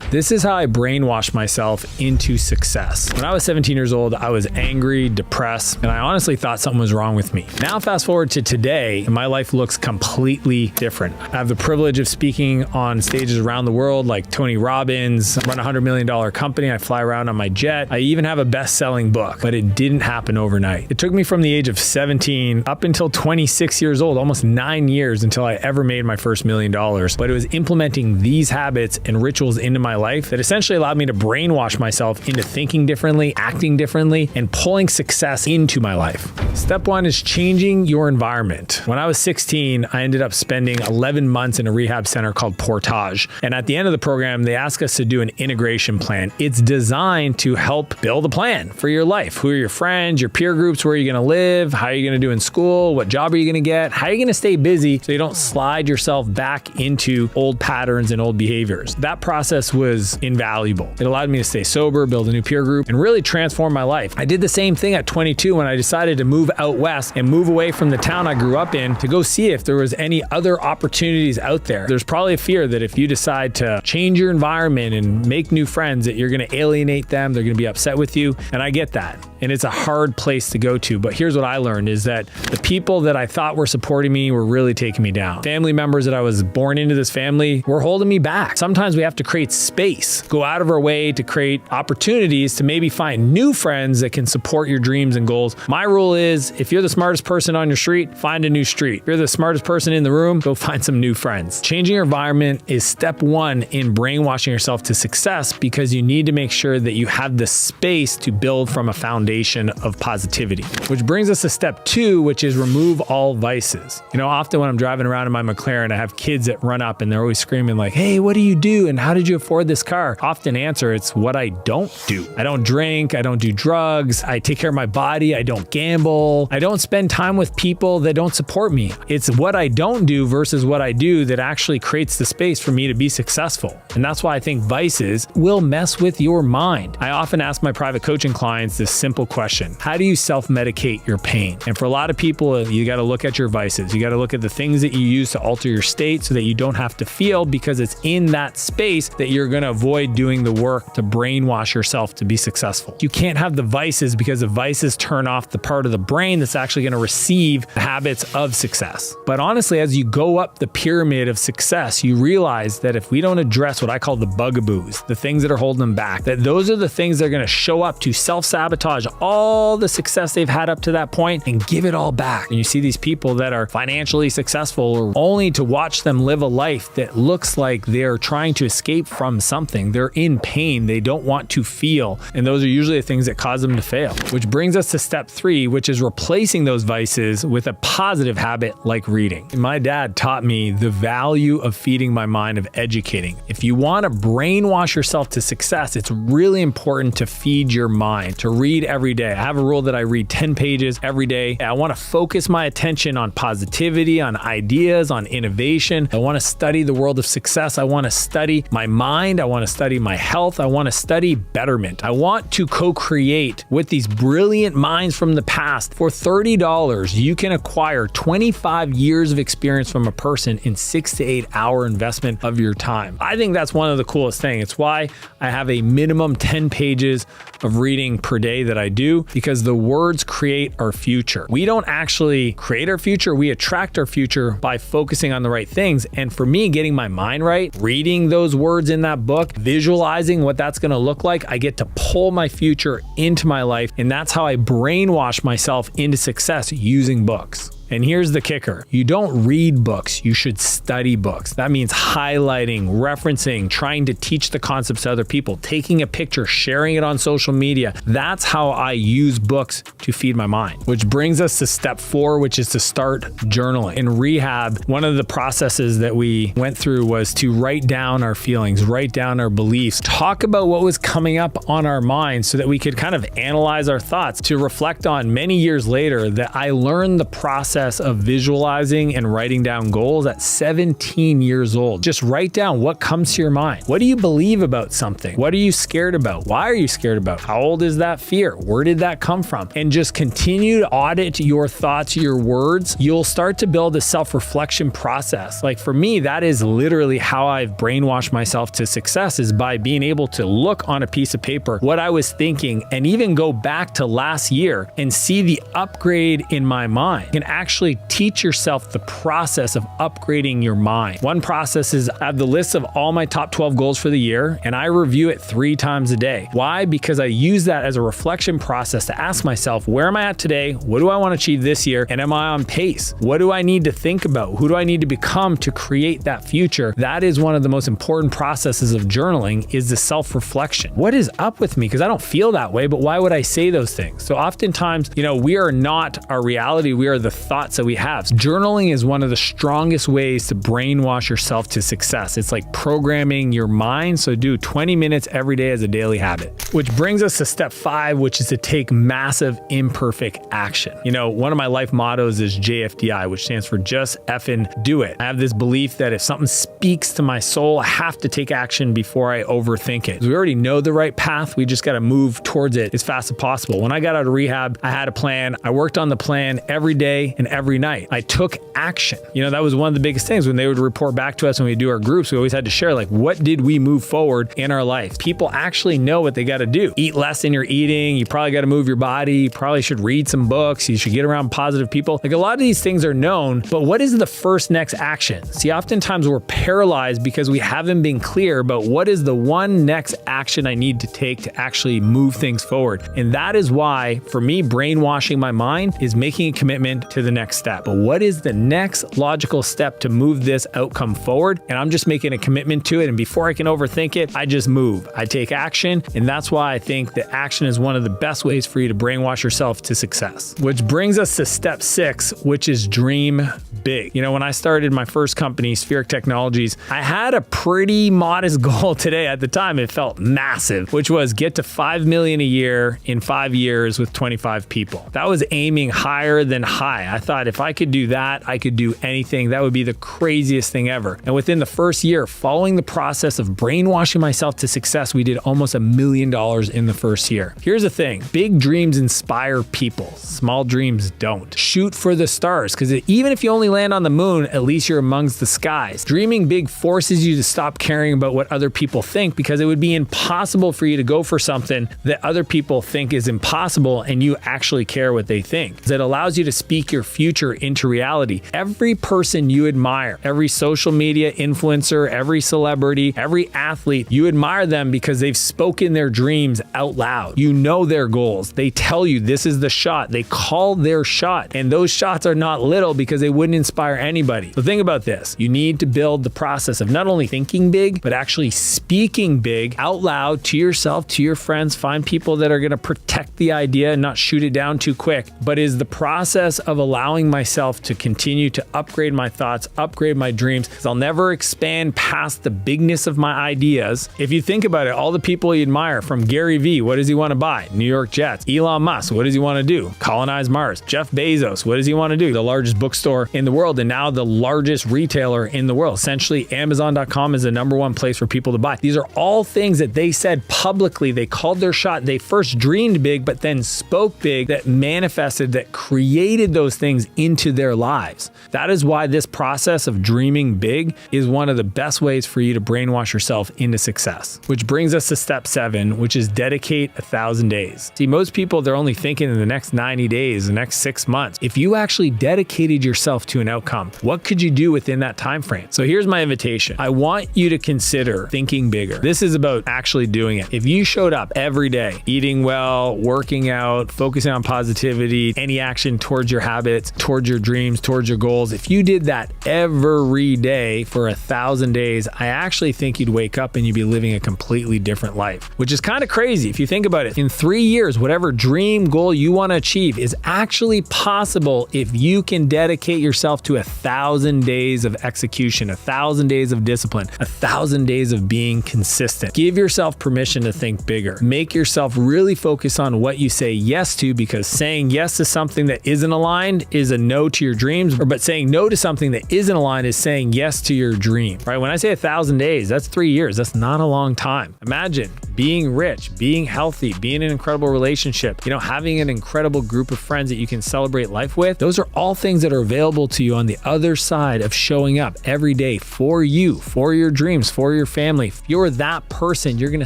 This is how I brainwashed myself into success. When I was 17 years old, I was angry, depressed, and I honestly thought something was wrong with me. Now fast forward to today, and my life looks completely different. I have the privilege of speaking on stages around the world like Tony Robbins, run a $100 million company, I fly around on my jet. I even have a best-selling book, but it didn't happen overnight. It took me from the age of 17 up until 26 years old, almost 9 years until I ever made my first $1 million. But it was implementing these habits and rituals into my life that essentially allowed me to brainwash myself into thinking differently, acting differently, and pulling success into my life. Step one is changing your environment. When I was 16, I ended up spending 11 months in a rehab center called Portage. And at the end of the program, they ask us to do an integration plan. It's designed to help build a plan for your life. Who are your friends, your peer groups, where are you going to live, how are you going to do in school, what job are you going to get, how are you going to stay busy so you don't slide yourself back into old patterns and old behaviors. That process was invaluable. It allowed me to stay sober, build a new peer group, and really transform my life. I did the same thing at 22 when I decided to move out west and move away from the town I grew up in to go see if there was any other opportunities out there. There's probably a fear that if you decide to change your environment and make new friends, that you're going to alienate them, they're going to be upset with you, and I get that. And it's a hard place to go to, but here's what I learned is that the people that I thought were supporting me were really taking me down. Family members that I was born into this family were holding me back. Sometimes we have to create space, go out of our way to create opportunities to maybe find new friends that can support your dreams and goals. My rule is if you're the smartest person on your street, find a new street. If you're the smartest person in the room, go find some new friends. Changing your environment is step one in brainwashing yourself to success because you need to make sure that you have the space to build from a foundation of positivity. Which brings us to step two, which is remove all vices. You know, often when I'm driving around in my McLaren, I have kids that run up and they're always screaming like, hey, what do you do? And how did you afford this car? Often answer, it's what I don't do. I don't drink. I don't do drugs. I take care of my body. I don't gamble. I don't spend time with people that don't support me. It's what I don't do versus what I do that actually creates the space for me to be successful. And that's why I think vices will mess with your mind. I often ask my private coaching clients this simple question. How do you self-medicate your pain? And for a lot of people, you got to look at your vices. You got to look at the things that you use to alter your state so that you don't have to feel, because it's in that space that you're going to avoid doing the work to brainwash yourself to be successful. You can't have the vices because the vices turn off the part of the brain that's actually going to receive the habits of success. But honestly, as you go up the pyramid of success, you realize that if we don't address what I call the bugaboos, the things that are holding them back, that those are the things that are going to show up to self-sabotage all the success they've had up to that point and give it all back. And you see these people that are financially successful only to watch them live a life that looks like they're trying to escape from something. They're in pain. They don't want to feel. And those are usually the things that cause them to fail. Which brings us to step three, which is replacing those vices with a positive habit like reading. And my dad taught me the value of feeding my mind, of educating. If you want to brainwash yourself to success, it's really important to feed your mind, to read every day. I have a rule that I read 10 pages every day. I want to focus my attention on positivity, on ideas, on innovation. I want to study the world of success. I want to study my mind. I want to study my health. I want to study betterment. I want to co-create with these brilliant minds from the past. For $30, you can acquire 25 years of experience from a person in 6 to 8 hour investment of your time. I think that's one of the coolest things. It's why I have a minimum 10 pages of reading per day that I do, because the words create our future. We don't actually create our future, we attract our future by focusing on the right things. And for me, getting my mind right, reading those words in that book, visualizing what that's going to look like, I get to pull my future into my life. And that's how I brainwash myself into success using books. And here's the kicker. You don't read books, you should study books. That means highlighting, referencing, trying to teach the concepts to other people, taking a picture, sharing it on social media. That's how I use books to feed my mind. Which brings us to step 4, which is to start journaling. In rehab, one of the processes that we went through was to write down our feelings, write down our beliefs, talk about what was coming up on our minds so that we could kind of analyze our thoughts, to reflect on many years later that I learned the process process of visualizing and writing down goals at 17 years old. Just write down what comes to your mind. What do you believe about something? What are you scared about? Why are you scared about? How old is that fear? Where did that come from? And just continue to audit your thoughts, your words. You'll start to build a self-reflection process. Like for me, that is literally how I've brainwashed myself to success, is by being able to look on a piece of paper what I was thinking and even go back to last year and see the upgrade in my mind. You can actually teach yourself the process of upgrading your mind. One process is I have the list of all my top 12 goals for the year, and I review it 3 times a day. Why? Because I use that as a reflection process to ask myself, where am I at today? What do I want to achieve this year? And am I on pace? What do I need to think about? Who do I need to become to create that future? That is one of the most important processes of journaling, is the self-reflection. What is up with me? Because I don't feel that way, but why would I say those things? So oftentimes, we are not our reality. We are the thoughts that we have. Journaling is one of the strongest ways to brainwash yourself to success. It's like programming your mind. So do 20 minutes every day as a daily habit, which brings us to step 5, which is to take massive imperfect action. One of my life mottos is JFDI, which stands for just effing do it. I have this belief that if something speaks to my soul, I have to take action before I overthink it. We already know the right path. We just got to move towards it as fast as possible. When I got out of rehab, I had a plan. I worked on the plan every day and every night. I took action. That was one of the biggest things when they would report back to us when we do our groups. We always had to share, what did we move forward in our life? People actually know what they got to do. Eat less than you're eating. You probably got to move your body. You probably should read some books. You should get around positive people. A lot of these things are known, but what is the first next action? See, oftentimes we're paralyzed because we haven't been clear about what is the one next action I need to take to actually move things forward. And that is why, for me, brainwashing my mind is making a commitment to the next step. But what is the next logical step to move this outcome forward? And I'm just making a commitment to it. And before I can overthink it, I just move. I take action. And that's why I think that action is one of the best ways for you to brainwash yourself to success. Which brings us to step 6, which is dream big. When I started my first company, Spheric Technologies, I had a pretty modest goal today. At the time, it felt massive, which was get to 5 million a year in 5 years with 25 people. That was aiming higher than high. I thought if I could do that, I could do anything. That would be the craziest thing ever. And within the first year, following the process of brainwashing myself to success, we did almost $1 million in the first year. Here's the thing. Big dreams inspire people. Small dreams don't. Shoot for the stars, because even if you only land on the moon, at least you're amongst the skies. Dreaming big forces you to stop caring about what other people think, because it would be impossible for you to go for something that other people think is impossible and you actually care what they think. It allows you to speak your future into reality. Every person you admire, every social media influencer, every celebrity, every athlete, you admire them because they've spoken their dreams out loud. You know their goals. They tell you this is the shot. They call their shot. And those shots are not little because they wouldn't inspire anybody. So think about this. You need to build the process of not only thinking big, but actually speaking big out loud to yourself, to your friends. Find people that are going to protect the idea and not shoot it down too quick. But is the process of allowing myself to continue to upgrade my thoughts, upgrade my dreams, because I'll never expand past the bigness of my ideas. If you think about it, all the people you admire, from Gary Vee, what does he want to buy? New York Jets. Elon Musk, what does he want to do? Colonize Mars. Jeff Bezos, what does he want to do? The largest bookstore in the world and now the largest retailer in the world. Essentially, Amazon.com is the #1 place for people to buy. These are all things that they said publicly. They called their shot. They first dreamed big, but then spoke big, that manifested, that created those things into their lives. That is why this process of dreaming big is one of the best ways for you to brainwash yourself into success. Which brings us to step 7, which is dedicate 1,000 days. See, most people, they're only thinking in the next 90 days, the next 6 months. If you actually dedicated yourself to an outcome, what could you do within that time frame? So here's my invitation. I want you to consider thinking bigger. This is about actually doing it. If you showed up every day, eating well, working out, focusing on positivity, any action towards your habits, towards your dreams, towards your goals, if you did that every day for 1,000 days, I actually think you'd wake up and you'd be living a completely different life, which is kind of crazy if you think about it. In 3 years, whatever dream goal you want to achieve is actually possible if you can dedicate yourself to 1,000 days of execution, 1,000 days of discipline, 1,000 days of being consistent. Give yourself permission to think bigger. Make yourself really focus on what you say yes to, because saying yes to something that isn't aligned is a no to your dreams, but saying no to something that isn't aligned is saying yes to your dream, right? When I say 1,000 days, that's 3 years. That's not a long time. Imagine being rich, being healthy, being in an incredible relationship, having an incredible group of friends that you can celebrate life with. Those are all things that are available to you on the other side of showing up every day for you, for your dreams, for your family. If you're that person, you're going to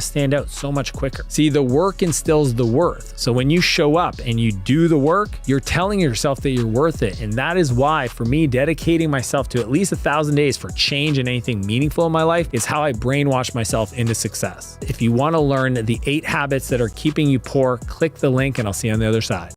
stand out so much quicker. See, the work instills the worth. So when you show up and you do the work, you're telling yourself that you're worth it. And that is why, for me, dedicating myself to at least 1,000 days for change and anything meaningful in my life is how I brainwash myself into success. If you want to learn the 8 habits that are keeping you poor, click the link and I'll see you on the other side.